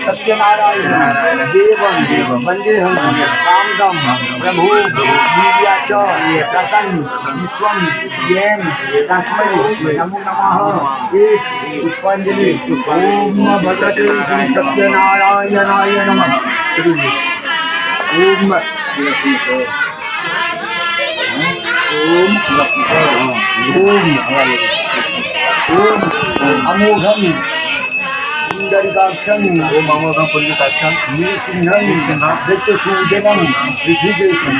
सत्यनारायण देवं वंदेहम रामदम प्रभु वीर्याच रतन विश्वम येन तस्मै नमो नमः। एक पुष्पांजलि। ओम भगवते श्री सत्यनारायणाय नमः। ओम ओम अमोघम पुंडरीकाक्षं ओम अमोघम पुंडरीकाक्षं नृसिंहं दत्तसूदनं ऋषिकेशं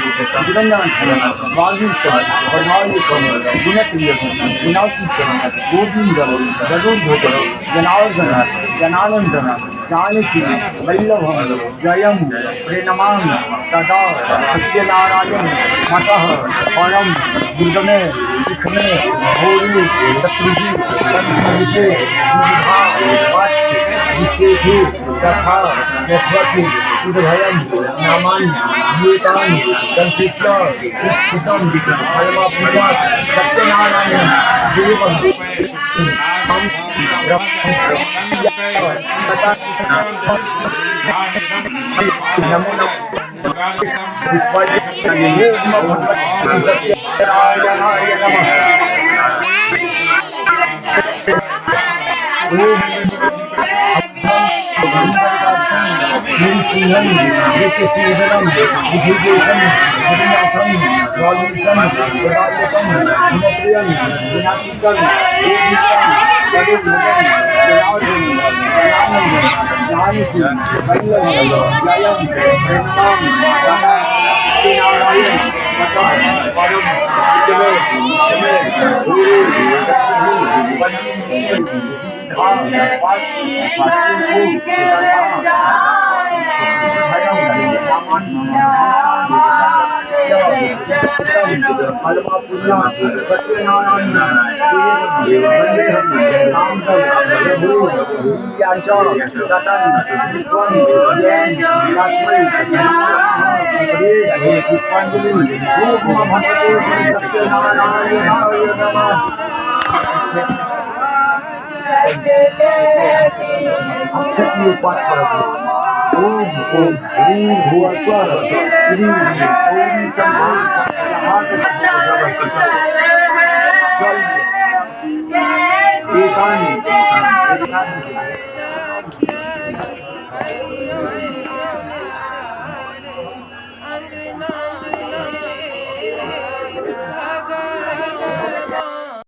जगन्नाथं वागीशं परमायुषं गुणप्रियं गुणातीतं गोविन्दं गरुडध्वजं जनार्दनं जनानन्दं जानकी वल्लभं जयं प्रणमामि तदा सत्यनारायण मतः परं दुर्गमे शिखमे भोरि शत्रुजि संहिते विशेषे तथा यस्वति उद्भयं नामानि एतानि संकृत्य विस्तृतं परमपूजा सत्यनारायण देवं नमो